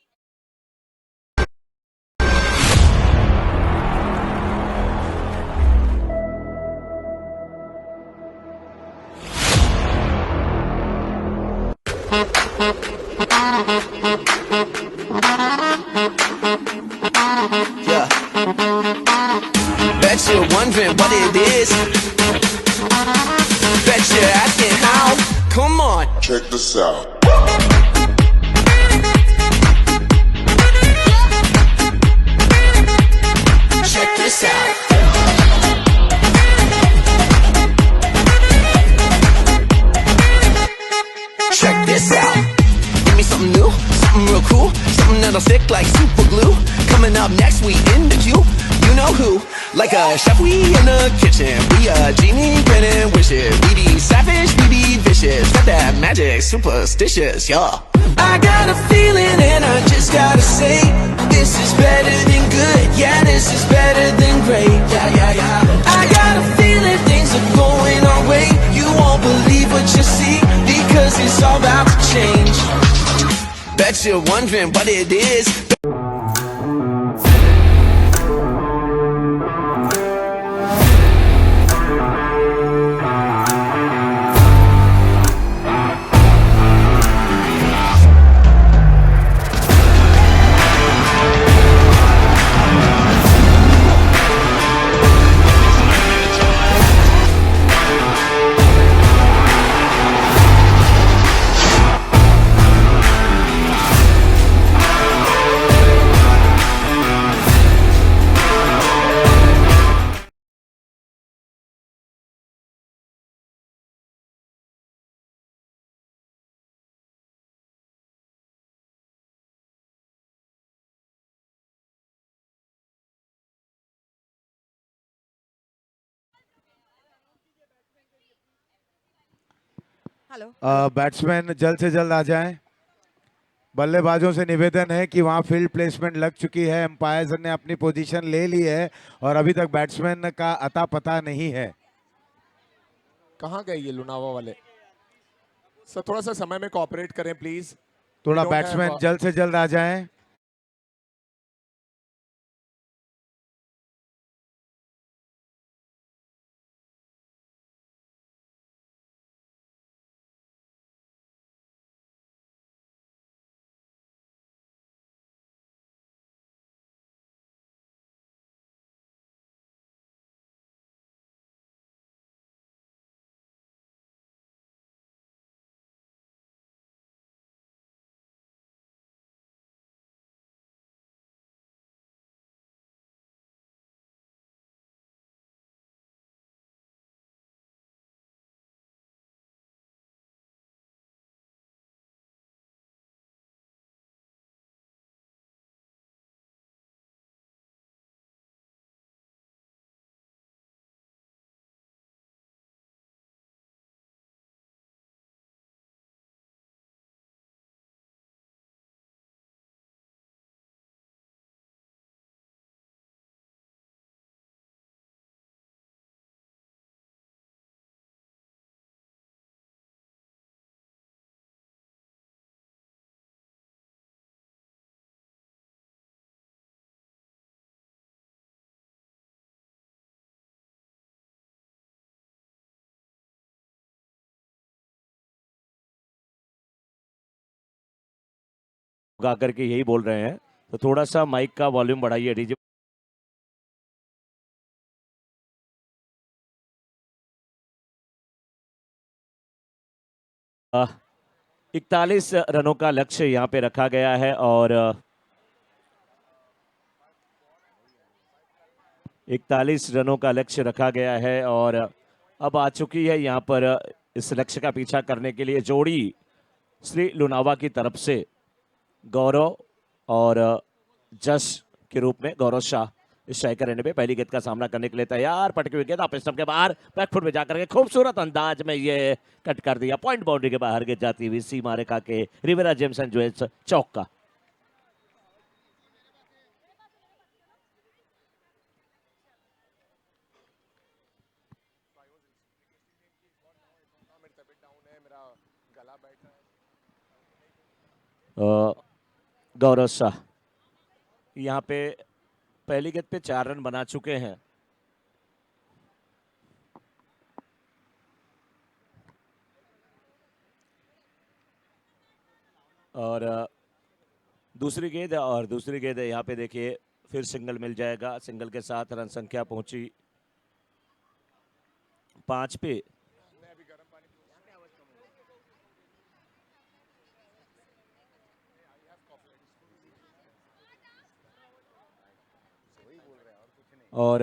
[SPEAKER 10] Yeah. Bet you're wondering what it is. Bet you're asking how. Come on.
[SPEAKER 11] Check this out.
[SPEAKER 10] Check this out. Check this out. Give me something new, something real cool, something that'll stick like super glue. Coming up next, we in the queue. You know who? Like a chef, we in the kitchen. We a genie granting wishes. We be savage, we be vicious. Got that magic, superstitious, yeah. I got a feeling and I just gotta say, this is better than good. Yeah, this is better than great. Yeah, yeah, yeah. I got a feeling things are going our way. You won't believe what you see, because it's all about to change. Bet you're wondering what it is.
[SPEAKER 2] Hello.
[SPEAKER 3] Batsman जल्द से जल्द आ जाएं। बल्लेबाजों से निवेदन है कि वहां फील्ड प्लेसमेंट लग चुकी है, एम्पायर्स ने अपनी पोजीशन ले ली है और अभी तक बैट्समैन का अता पता नहीं है।
[SPEAKER 1] कहाँ गए ये लुनावा वाले? सर थोड़ा सा समय में कोऑपरेट करें प्लीज.
[SPEAKER 3] थोड़ा बैट्समैन जल्द से जल्द आ जाएं।
[SPEAKER 6] गा करके यही बोल रहे हैं, तो थोड़ा सा माइक का वॉल्यूम बढ़ाइए डीजे। 41 रनों का लक्ष्य यहाँ पे रखा गया है और 41 रनों का लक्ष्य रखा गया है और अब आ चुकी है यहाँ पर इस लक्ष्य का पीछा करने के लिए जोड़ी श्री लुनावा की तरफ से गौरव और जस के रूप में गौरव शाह इस स्ट्राइकर एंड पे पहली गेंद का सामना करने के लिए तैयार। पटकी हुई गेंद ऑफ स्टंप के बाहर बैकफुट में जाकर के खूबसूरत अंदाज में ये कट कर दिया। पॉइंट बाउंड्री के बाहर गेंद जाती हुई सीमा रेखा के रिवेरा जेम्स एंड ज्वेल्स चौक का। गौरव शाह यहाँ पे पहली गेंद पे 4 रन बना चुके हैं। और दूसरी गेंद यहाँ पे देखिए फिर सिंगल मिल जाएगा। सिंगल के साथ रन संख्या पहुंची 5 पे। और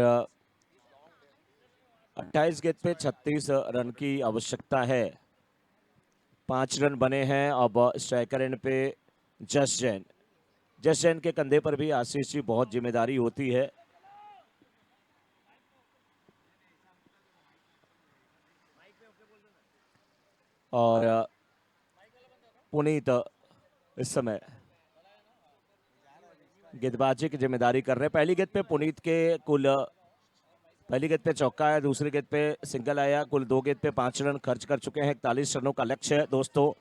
[SPEAKER 6] 28 गेंद पे 36 रन की आवश्यकता है। 5 रन बने हैं। अब स्ट्राइकर एंड पे जस जैन के कंधे पर भी आशीष जी बहुत जिम्मेदारी होती है। और पुनीत इस समय गेंदबाजी की जिम्मेदारी कर रहे हैं। पहली गेंद पे पुनीत के पहली गेंद पे चौका है, दूसरी गेंद पे सिंगल आया। कुल 2 गेंद पे 5 रन खर्च कर चुके हैं। 41 रनों का लक्ष्य है दोस्तों।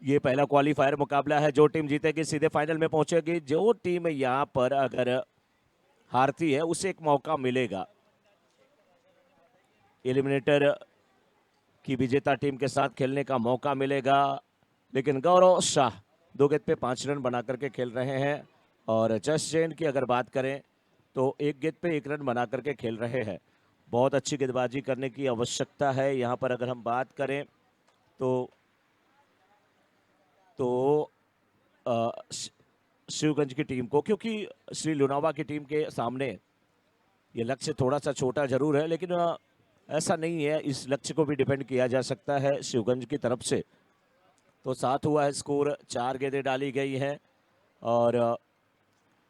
[SPEAKER 6] ये पहला क्वालीफायर मुकाबला है। जो टीम जीतेगी सीधे फाइनल में पहुंचेगी। जो टीम यहाँ पर अगर हारती है उसे एक मौका मिलेगा एलिमिनेटर की विजेता टीम के साथ खेलने का मौका मिलेगा। लेकिन गौरव शाह 2 गेंद पे 5 रन बना करके खेल रहे हैं। और जस जैन की अगर बात करें तो 1 गेंद पे 1 रन बना करके खेल रहे हैं। बहुत अच्छी गेंदबाजी करने की आवश्यकता है यहाँ पर। अगर हम बात करें तो शिवगंज की टीम को, क्योंकि श्री लुनावा की टीम के सामने ये लक्ष्य थोड़ा सा छोटा जरूर है, लेकिन ऐसा नहीं है। इस लक्ष्य को भी डिपेंड किया जा सकता है शिवगंज की तरफ से। तो 7 हुआ है स्कोर, 4 गेंदें डाली गई हैं। और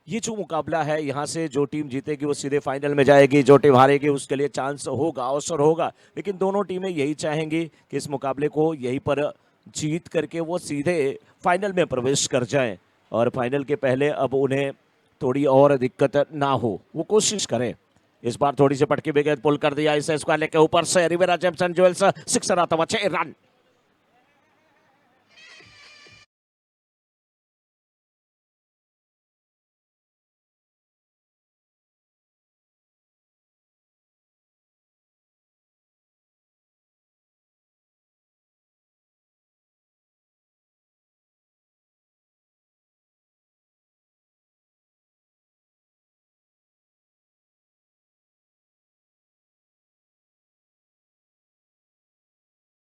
[SPEAKER 6] ये जो मुकाबला है यहाँ से जो टीम जीतेगी वो सीधे फाइनल में जाएगी। जो टीम हारेगी उसके लिए चांस होगा, अवसर होगा। लेकिन दोनों टीमें यही चाहेंगी कि इस मुकाबले को यहीं पर जीत करके वो सीधे फाइनल में प्रवेश कर जाएं। और फाइनल के पहले अब उन्हें थोड़ी और दिक्कत ना हो, वो कोशिश करें। इस बार थोड़ी सी पटकी भी गेंद पुल कर दिया इसे स्क्वायर लेग के ऊपर से Riviera James and Jewels sixer आता हुआ 6 रन।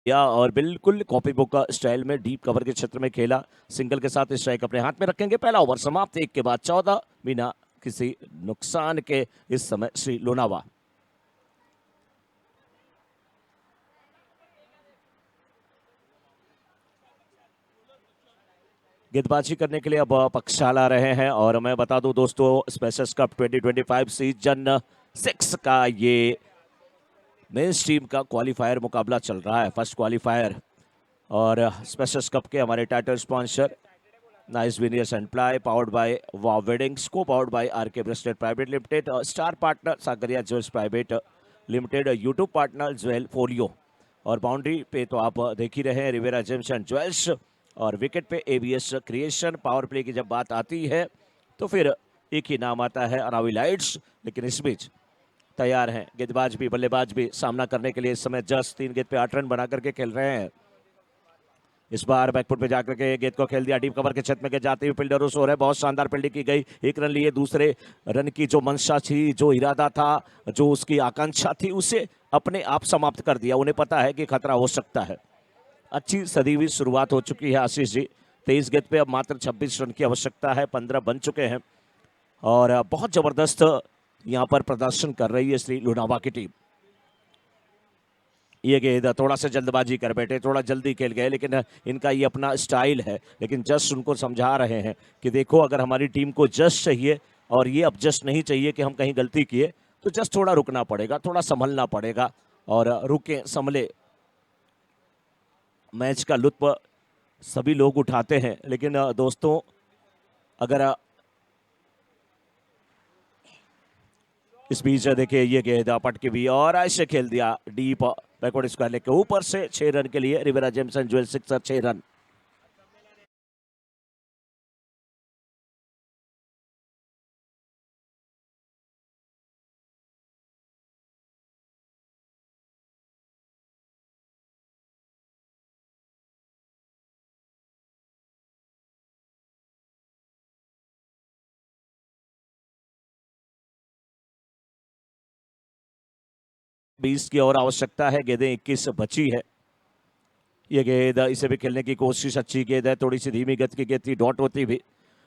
[SPEAKER 6] और बिल्कुल कॉपी बुक का स्टाइल में डीप कवर के क्षेत्र में खेला। सिंगल के साथ स्ट्राइक अपने हाथ में रखेंगे। पहला ओवर समाप्त, 1 के बाद 14 बिना किसी नुकसान के इस समय श्री लोनावा। गेंदबाजी करने के लिए अब पक्षाल आ रहे हैं। और मैं बता दूं दोस्तों, स्पेशल्स कप 2025 सीजन 6 का ये मेंस टीम का क्वालीफायर मुकाबला चल रहा है, फर्स्ट क्वालीफायर। और स्पेशल्स कप के हमारे title sponsor nice veneers and ply, powered by wow weddings, co powered by RK bracelet private limited, star partner Sagaria jewels private limited, YouTube partner jewel folio. और boundary पे तो आप देख ही रहे हैं रिवेरा जेम्स एंड ज्वेल्स। और wicket पे एबीएस क्रिएशन। पावर प्ले की जब बात आती है तो फिर एक ही नाम आता है, अरावी लाइट्स। लेकिन इस बीच तैयार हैं गेंदबाज भी बल्लेबाज भी सामना करने के लिए। इस समय जस 3 गेंद पे 8 रन बना करके खेल रहे हैं। इस बार बैकफुट पे जाकर के गेंद को खेल दिया, डीप कवर के क्षेत्र में जाते हुए फील्डरों से हो रहा है। बहुत शानदार फील्डिंग की गई, 1 रन लिए। दूसरे रन की जो मंशा थी, जो इरादा था, जो उसकी आकांक्षा थी, उसे अपने आप समाप्त कर दिया। उन्हें पता है कि खतरा हो सकता है। अच्छी सदी हुई शुरुआत हो चुकी है आशीष जी। 23 गेंद पे अब मात्र 26 रन की आवश्यकता है, 15 बन चुके हैं। और बहुत जबरदस्त यहाँ पर प्रदर्शन कर रही है श्री लोनावा की टीम। ये गेंद थोड़ा सा जल्दबाजी कर बैठे, थोड़ा जल्दी खेल गए, लेकिन इनका ये अपना स्टाइल है। लेकिन जस्ट उनको समझा रहे हैं कि देखो अगर हमारी टीम को जस्ट चाहिए और ये अब जस्ट नहीं चाहिए कि हम कहीं गलती किए, तो जस्ट थोड़ा रुकना पड़ेगा, थोड़ा संभलना पड़ेगा और रुके संभले। मैच का लुत्फ सभी लोग उठाते हैं, लेकिन दोस्तों अगर इस बीच देखिए ये गेंद पटके भी और ऐसे खेल दिया डीप बैकवर्ड स्क्वायर लेके ऊपर से 6 रन के लिए Riviera James and Jewel sixer 6 run. बीस की और आवश्यकता है, गेंदें 21 बची है। ये गेंद इसे भी खेलने की कोशिश, अच्छी गेंद है, थोड़ी सी धीमी गति की गेंद थी, डॉट होती भी।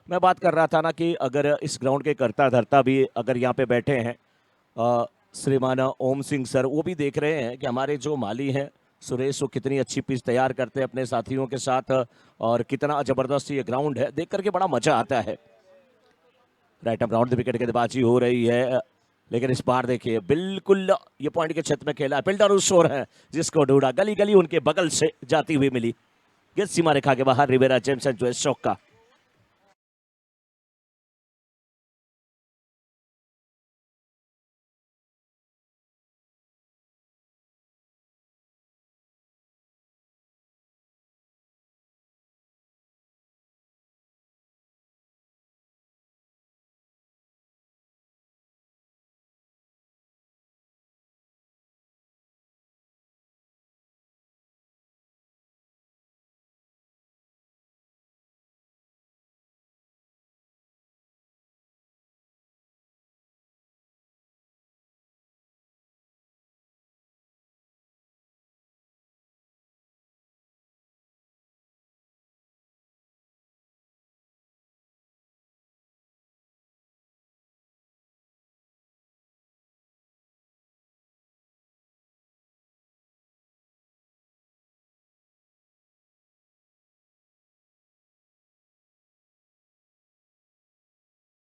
[SPEAKER 6] मैं बात कर रहा था ना कि अगर इस ग्राउंड के करता धरता भी अगर यहाँ पे बैठे हैं श्रीमान ओम सिंह सर, वो भी देख रहे हैं कि हमारे जो माली हैं सुरेश, वो कितनी अच्छी पिच तैयार करते हैं अपने साथियों के साथ और कितना ज़बरदस्त ये ग्राउंड है, देख करके बड़ा मजा आता है। राइट अप राउंड विकेट गेंदबाजी हो रही है, लेकिन इस बार देखिए बिल्कुल ये पॉइंट के क्षेत्र में खेला। फिल्डर उस ओर है जिसको ढूंढा, गली गली उनके बगल से जाती हुई मिली, गेंद सीमा रेखा के बाहर रिवेरा जेम्स एंड ज्वेल चौका।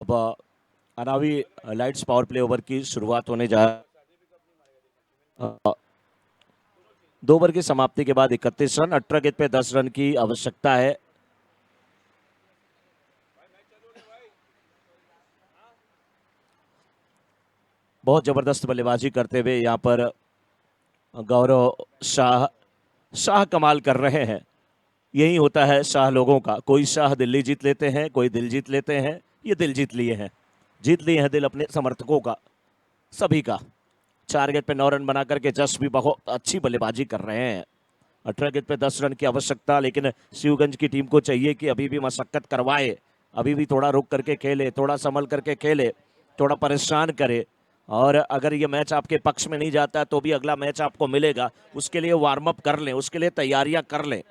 [SPEAKER 6] अब अनावी लाइट्स पावर प्ले ओवर की शुरुआत होने जा 2 ओवर की समाप्ति के बाद 31 रन, 18 गेंद पे 10 रन की आवश्यकता है। बहुत जबरदस्त बल्लेबाजी करते हुए यहाँ पर गौरव शाह कमाल कर रहे हैं। यही होता है शाह लोगों का, कोई शाह दिल्ली जीत लेते हैं, कोई दिल जीत लेते हैं। ये दिल जीत लिए हैं दिल अपने समर्थकों का, सभी का। 4 गेंद पे 9 रन बना करके जस्ट भी बहुत अच्छी बल्लेबाजी कर रहे हैं। 18 गेंद पे 10 रन की आवश्यकता, लेकिन शिवगंज की टीम को चाहिए कि अभी भी मशक्कत करवाए, अभी भी थोड़ा रुक करके खेले, थोड़ा संभल करके खेले, थोड़ा परेशान करे। और अगर ये मैच आपके पक्ष में नहीं जाता तो भी अगला मैच आपको मिलेगा, उसके लिए वार्म अप कर लें, उसके लिए तैयारियां कर लें।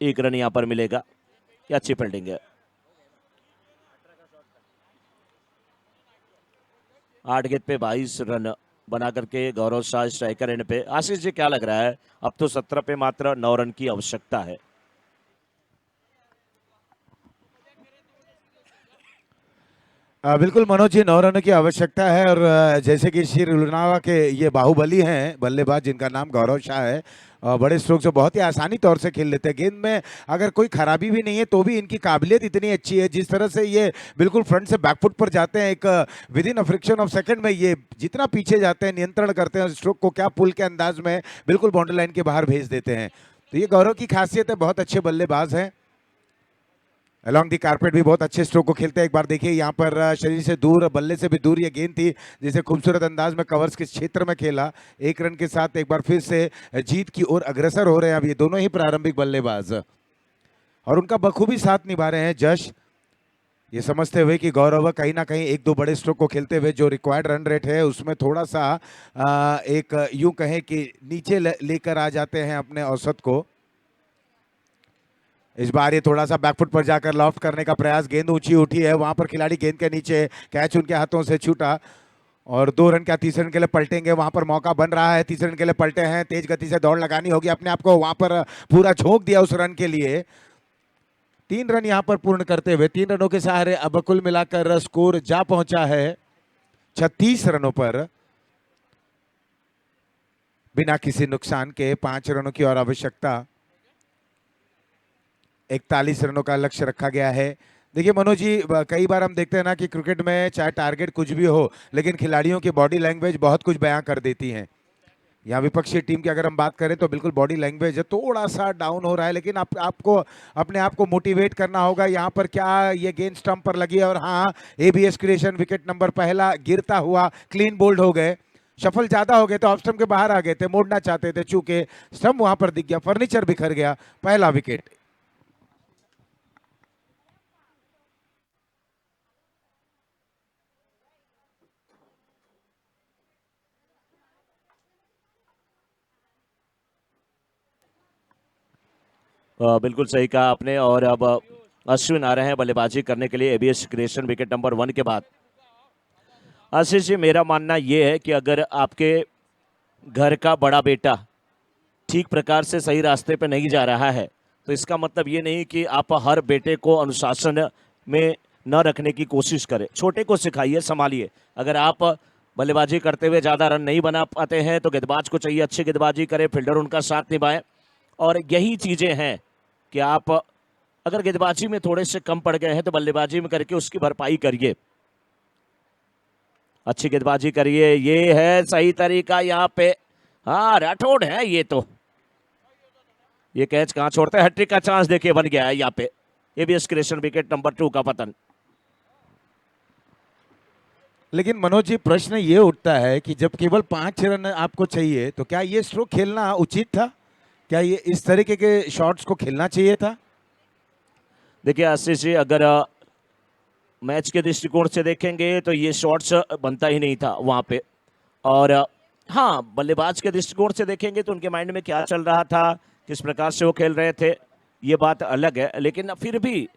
[SPEAKER 6] एक रन यहां पर मिलेगा, ये अच्छी फील्डिंग है। 8 गेंद पे 22 रन बना करके गौरव शाह स्ट्राइकर एंड पे। आशीष जी क्या लग रहा है, अब तो 17 पे मात्र 9 रन की आवश्यकता है।
[SPEAKER 3] बिल्कुल मनोज जी, 9 रनों की आवश्यकता है और जैसे कि श्री लुनावा के ये बाहुबली हैं बल्लेबाज जिनका नाम गौरव शाह है, बड़े स्ट्रोक से बहुत ही आसानी तौर से खेल लेते हैं। गेंद में अगर कोई खराबी भी नहीं है तो भी इनकी काबिलियत इतनी अच्छी है, जिस तरह से ये बिल्कुल फ्रंट से बैकफुट पर जाते हैं, एक with in a friction of second में ये जितना पीछे जाते हैं नियंत्रण करते हैं, स्ट्रोक को क्या पुल के अंदाज में बिल्कुल बाउंड्री लाइन के बाहर भेज देते हैं। तो ये गौरव की खासियत है, बहुत अच्छे बल्लेबाज हैं। अलॉन्ग दी कारपेट भी बहुत अच्छे स्ट्रोक को खेलते हैं। एक बार देखिए यहाँ पर शरीर से दूर, बल्ले से भी दूर ये गेंद थी, जिसे खूबसूरत अंदाज में कवर्स के क्षेत्र में खेला। 1 रन के साथ एक बार फिर से जीत की ओर अग्रसर हो रहे हैं अब ये दोनों ही प्रारंभिक बल्लेबाज, और उनका बखूबी साथ निभा रहे हैं जश, ये समझते हुए कि गौरव कहीं ना कहीं 1-2 बड़े स्ट्रोक को खेलते हुए जो रिक्वायर्ड रन रेट है उसमें थोड़ा सा एक यूं कहें कि नीचे लेकर आ जाते हैं अपने औसत को। इस बार ये थोड़ा सा बैकफुट पर जाकर लॉफ्ट करने का प्रयास, गेंद ऊंची उठी है, वहां पर खिलाड़ी गेंद के नीचे, कैच उनके हाथों से छूटा और 2 रन क्या तीसरे रन के लिए पलटेंगे, वहां पर मौका बन रहा है, तीसरे रन के लिए पलटे हैं, तेज गति से दौड़ लगानी होगी अपने आप को, वहां पर पूरा झोंक दिया उस रन के लिए। 3 रन यहां पर पूर्ण करते हुए 3 रनों के सहारे अब कुल मिलाकर स्कोर जा पहुंचा है 36 रनों पर, बिना किसी नुकसान के 5 रनों की और आवश्यकता, 41 रनों का लक्ष्य रखा गया है। देखिए मनोज जी, कई बार हम देखते हैं ना कि क्रिकेट में चाहे टारगेट कुछ भी हो, लेकिन खिलाड़ियों की बॉडी लैंग्वेज बहुत कुछ बयां कर देती हैं। यहाँ विपक्षी टीम की अगर हम बात करें तो बिल्कुल बॉडी लैंग्वेज थोड़ा सा डाउन हो रहा है, लेकिन आपको अपने आप को मोटिवेट करना होगा। यहाँ पर क्या ये गेंद स्टंप पर लगी है और हाँ, एबीएस क्रिएशन विकेट नंबर पहला गिरता हुआ क्लीन बोल्ड हो गए, शफल ज्यादा हो गए तो ऑफ स्टंप के बाहर आ गए थे, मोड़ना चाहते थे, चूंकि स्टंप वहां पर दिख गया, फर्नीचर बिखर गया, पहला विकेट।
[SPEAKER 6] बिल्कुल सही कहा आपने। और अब अश्विन आ रहे हैं बल्लेबाजी करने के लिए एबीएस क्रिएशन विकेट नंबर 1 के बाद। आशीष जी, मेरा मानना यह है कि अगर आपके घर का बड़ा बेटा ठीक प्रकार से सही रास्ते पे नहीं जा रहा है तो इसका मतलब ये नहीं कि आप हर बेटे को अनुशासन में न रखने की कोशिश करें। छोटे को सिखाइए, संभालिए। अगर आप बल्लेबाजी करते हुए ज़्यादा रन नहीं बना पाते हैं तो गेंदबाज को चाहिए अच्छी गेंदबाजी करे, फील्डर उनका साथ निभाए। और यही चीज़ें हैं कि आप अगर गेंदबाजी में थोड़े से कम पड़ गए हैं तो बल्लेबाजी में करके उसकी भरपाई करिए, अच्छी गेंदबाजी करिए। ये है सही तरीका यहाँ पे। हाँ, राठौड़ है ये तो। ये कैच कहाँ छोड़ता है, हैट्रिक का चांस देखिए बन गया है यहाँ पे। एबीएस क्रिएशन विकेट नंबर 2 का पतन।
[SPEAKER 3] लेकिन मनोज जी, प्रश्न ये उठता है कि जब केवल 5 रन आपको चाहिए तो क्या ये स्ट्रोक खेलना उचित था? क्या ये इस तरीके के शॉट्स को खेलना चाहिए था?
[SPEAKER 6] देखिए आशीष जी, अगर मैच के दृष्टिकोण से देखेंगे तो ये शॉट्स बनता ही नहीं था वहाँ पे। और हाँ, बल्लेबाज के दृष्टिकोण से देखेंगे तो उनके माइंड में क्या चल रहा था, किस प्रकार से वो खेल रहे थे, ये बात अलग है। लेकिन फिर भी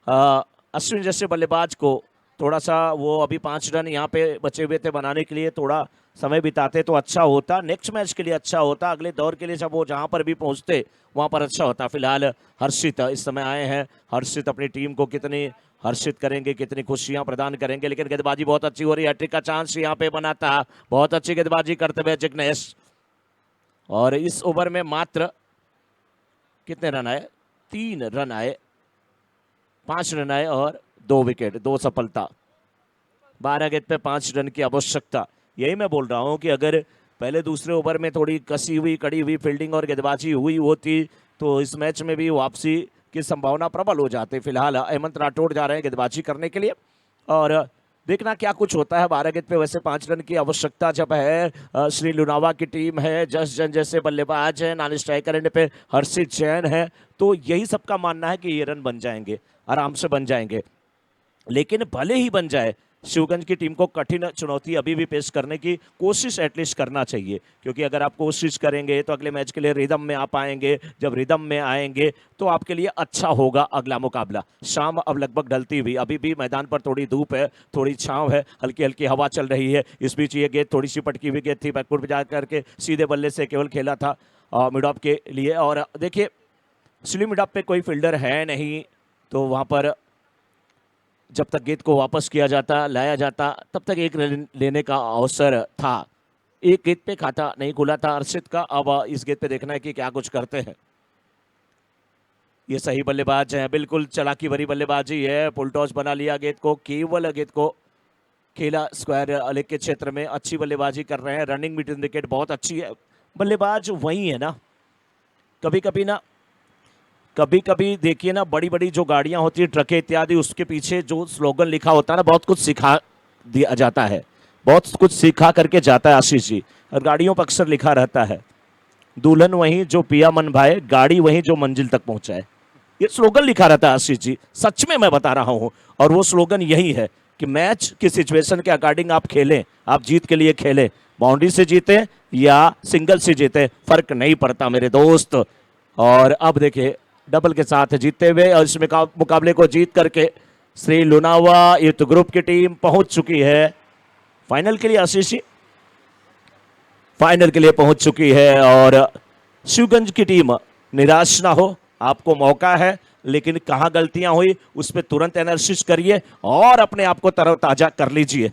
[SPEAKER 6] अश्विन जैसे बल्लेबाज को थोड़ा सा, वो अभी 5 रन यहाँ पे बचे हुए थे बनाने के लिए, थोड़ा समय बिताते तो अच्छा होता, नेक्स्ट मैच के लिए अच्छा होता, अगले दौर के लिए जब वो जहाँ पर भी पहुँचते वहाँ पर अच्छा होता। फिलहाल हर्षित इस समय आए हैं, हर्षित अपनी टीम को कितनी हर्षित करेंगे, कितनी खुशियाँ प्रदान करेंगे। लेकिन गेंदबाजी बहुत अच्छी हो रही है, हैट्रिक का चांस यहाँ पे बना था, बहुत अच्छी गेंदबाजी करते हुए जिग्नेश। और इस ओवर में मात्र कितने रन आए? 3 रन आए, 5 रन आए और 2 विकेट, 2 सफलता, 12 गेंद पे 5 रन की आवश्यकता। यही मैं बोल रहा हूँ कि अगर पहले दूसरे ओवर में थोड़ी कसी हुई, कड़ी हुई फील्डिंग और गेंदबाजी हुई होती तो इस मैच में भी वापसी की संभावना प्रबल हो जाती। फिलहाल हेमंत राठौड़ जा रहे हैं गेंदबाजी करने के लिए और देखना क्या कुछ होता है। 12 गेंद पे वैसे 5 रन की आवश्यकता जब है। श्री लुनावा की टीम है, जस जन जैसे बल्लेबाज हैं, नॉन स्ट्राइकर एंड पे हर्षित जैन है, तो यही सबका मानना है कि ये रन बन जाएंगे, आराम से बन जाएंगे। लेकिन भले ही बन जाए, शिवगंज की टीम को कठिन चुनौती अभी भी पेश करने की कोशिश एटलीस्ट करना चाहिए, क्योंकि अगर आप कोशिश करेंगे तो अगले मैच के लिए रिदम में आप आएंगे। जब रिदम में आएंगे तो आपके लिए अच्छा होगा अगला मुकाबला। शाम अब लगभग ढलती हुई, अभी भी मैदान पर थोड़ी धूप है, थोड़ी छांव है, हल्की हल्की हवा चल रही है। इस बीच ये गेंद थोड़ी सी पटकी हुई गेंद थी, बैकफुट पे जा करके सीधे बल्ले से केवल खेला था मिड ऑफ के लिए। और देखिए स्लिम मिड ऑफ पे कोई फील्डर है नहीं, तो वहाँ पर जब तक गेंद को वापस किया जाता, लाया जाता, तब तक एक रन लेने का अवसर था। एक गेंद पे खाता नहीं खुला था अर्षित का। अब इस गेंद पे देखना है कि क्या कुछ करते हैं। ये सही बल्लेबाज है, बिल्कुल चालाकी भरी बल्लेबाजी है, फुल टॉस बना लिया गेंद को, केवल गेंद को खेला स्क्वायर लेग के क्षेत्र में। अच्छी बल्लेबाजी कर रहे हैं, रनिंग बिटवीन विकेट बहुत अच्छी है। बल्लेबाज वही है ना, कभी कभी देखिए ना, बड़ी बड़ी जो गाड़ियां होती है, ट्रकें इत्यादि, उसके पीछे जो स्लोगन लिखा होता है ना, बहुत कुछ सिखा दिया जाता है, बहुत कुछ सिखा करके जाता है आशीष जी। और गाड़ियों पर अक्सर लिखा रहता है, दुल्हन वहीं जो पिया मन भाए, गाड़ी वहीं जो मंजिल तक पहुंचाए। ये स्लोगन लिखा रहता है आशीष जी, सच में मैं बता रहा हूं। और वो स्लोगन यही है कि मैच की सिचुएशन के अकॉर्डिंग आप खेलें, आप जीत के लिए खेलें, बाउंड्री से जीते या सिंगल से जीते, फर्क नहीं पड़ता मेरे दोस्त। और अब देखिए डबल के साथ जीतते हुए और इस मुकाबले को जीत करके श्री लोनावा यूथ ग्रुप की टीम पहुंच चुकी है फाइनल के लिए। आशीष जी फाइनल के लिए पहुंच चुकी है और शिवगंज की टीम निराश ना हो, आपको मौका है, लेकिन कहां गलतियां हुई उस पर तुरंत एनालिसिस करिए और अपने आप को तरोताजा कर लीजिए।